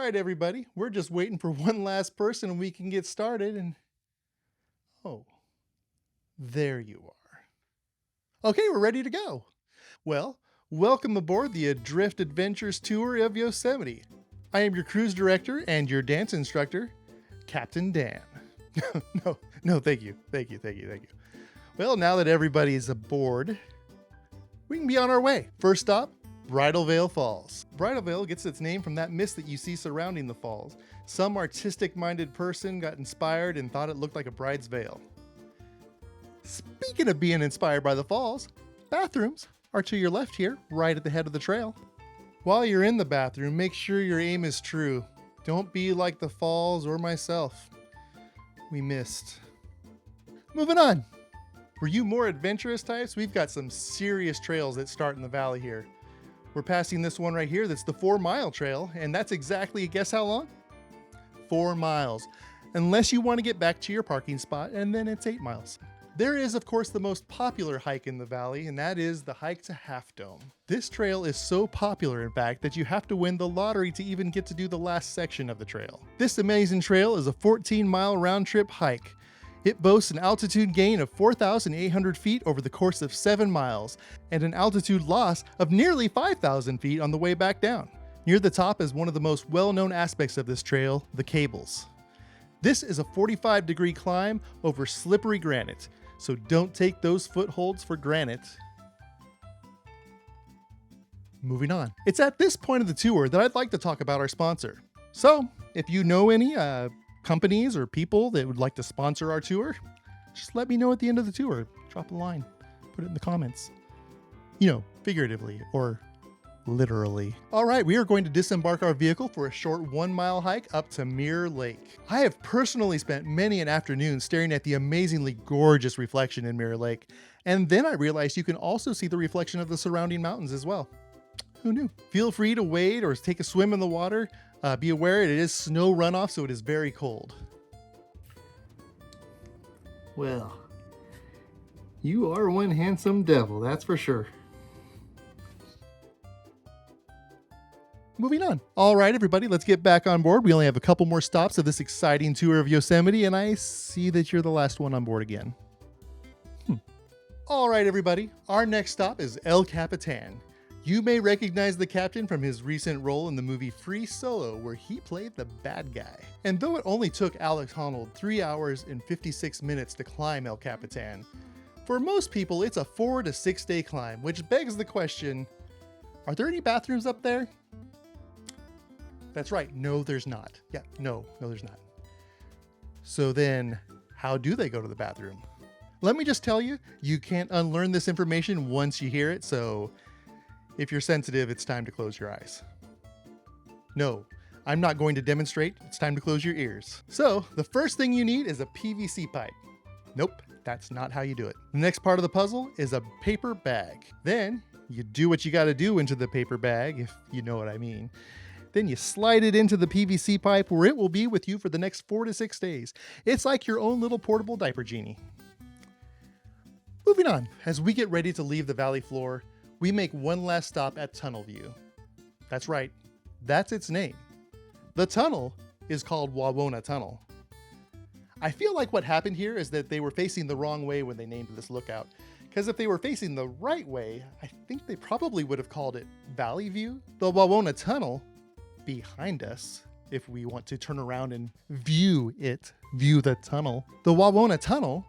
right, everybody. We're just waiting for one last person and we can get started. And oh, there you are. Okay, we're ready to go. Well, welcome aboard the Adrift Adventures tour of Yosemite. I am your cruise director and your dance instructor, Captain Dan. No, thank you. Well, now that everybody's aboard, we can be on our way. First stop, Bridal Veil Falls. Bridal Veil gets its name from that mist that you see surrounding the falls. Some artistic-minded person got inspired and thought it looked like a bride's veil. Speaking of being inspired by the falls, bathrooms are to your left here, right at the head of the trail. While you're in the bathroom, make sure your aim is true. Don't be like the falls or myself. We missed. Moving on. For you more adventurous types, we've got some serious trails that start in the valley here. We're passing this one right here that's the 4-mile trail, and that's exactly, guess how long? 4 miles. Unless you want to get back to your parking spot, and then it's 8 miles. There is, of course, the most popular hike in the valley, and that is the hike to Half Dome. This trail is so popular, in fact, that you have to win the lottery to even get to do the last section of the trail. This amazing trail is a 14-mile round-trip hike. It boasts an altitude gain of 4,800 feet over the course of 7 miles, and an altitude loss of nearly 5,000 feet on the way back down. Near the top is one of the most well-known aspects of this trail, the cables. This is a 45-degree climb over slippery granite, so don't take those footholds for granted. Moving on. It's at this point of the tour that I'd like to talk about our sponsor. So, if you know any companies or people that would like to sponsor our tour, just let me know at the end of the tour. Drop a line, put it in the comments. You know, figuratively or literally. All right, we are going to disembark our vehicle for a short 1-mile hike up to Mirror Lake. I have personally spent many an afternoon staring at the amazingly gorgeous reflection in Mirror Lake, and then I realized you can also see the reflection of the surrounding mountains as well. Who knew? Feel free to wade or take a swim in the water. Be aware it is snow runoff, so it is very cold. Well, you are one handsome devil, that's for sure. Moving on. All right, everybody, let's get back on board. We only have a couple more stops of this exciting tour of Yosemite, and I see that you're the last one on board again. All right, everybody, our next stop is El Capitan. You may recognize the captain from his recent role in the movie Free Solo, where he played the bad guy. And though it only took Alex Honnold 3 hours and 56 minutes to climb El Capitan, for most people it's a 4 to 6 day climb, which begs the question, are there any bathrooms up there? That's right, no there's not. Yeah, no there's not. So then, how do they go to the bathroom? Let me just tell you, you can't unlearn this information once you hear it, so if you're sensitive, it's time to close your eyes. No, I'm not going to demonstrate. It's time to close your ears. So, the first thing you need is a PVC pipe. Nope, that's not how you do it. The next part of the puzzle is a paper bag. Then, you do what you gotta do into the paper bag, if you know what I mean. Then you slide it into the PVC pipe where it will be with you for the next 4 to 6 days. It's like your own little portable diaper genie. Moving on, as we get ready to leave the valley floor, we make one last stop at Tunnel View. That's right, that's its name. The tunnel is called Wawona Tunnel. I feel like what happened here is that they were facing the wrong way when they named this lookout, because if they were facing the right way, I think they probably would have called it Valley View. The Wawona Tunnel, behind us, if we want to turn around and view the tunnel. The Wawona Tunnel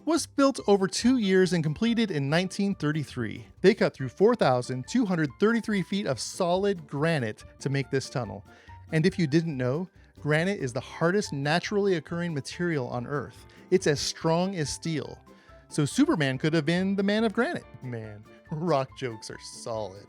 was built over 2 years and completed in 1933. They cut through 4,233 feet of solid granite to make this tunnel. And if you didn't know, granite is the hardest naturally occurring material on Earth. It's as strong as steel. So Superman could have been the man of granite. Man, rock jokes are solid.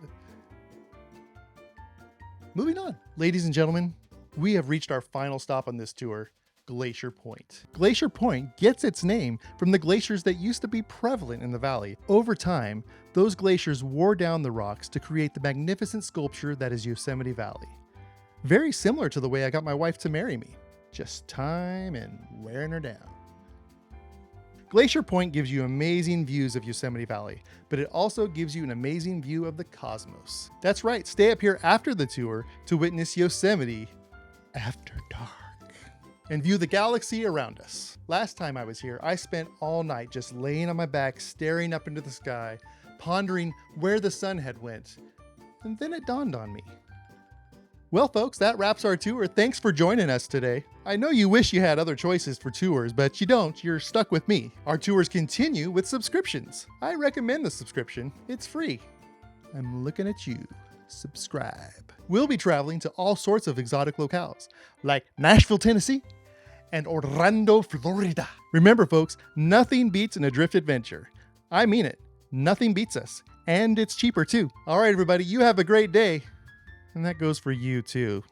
Moving on. Ladies and gentlemen, we have reached our final stop on this tour, Glacier Point. Glacier Point gets its name from the glaciers that used to be prevalent in the valley. Over time, those glaciers wore down the rocks to create the magnificent sculpture that is Yosemite Valley. Very similar to the way I got my wife to marry me. Just time and wearing her down. Glacier Point gives you amazing views of Yosemite Valley, but it also gives you an amazing view of the cosmos. That's right, stay up here after the tour to witness Yosemite after dark and view the galaxy around us. Last time I was here, I spent all night just laying on my back, staring up into the sky, pondering where the sun had went. And then it dawned on me. Well, folks, that wraps our tour. Thanks for joining us today. I know you wish you had other choices for tours, but you don't. You're stuck with me. Our tours continue with subscriptions. I recommend the subscription. It's free. I'm looking at you. Subscribe. We'll be traveling to all sorts of exotic locales, like Nashville, Tennessee, and Orlando, Florida. Remember, folks, nothing beats an Adrift Adventure. I mean it. Nothing beats us. And it's cheaper, too. All right, everybody, you have a great day. And that goes for you, too.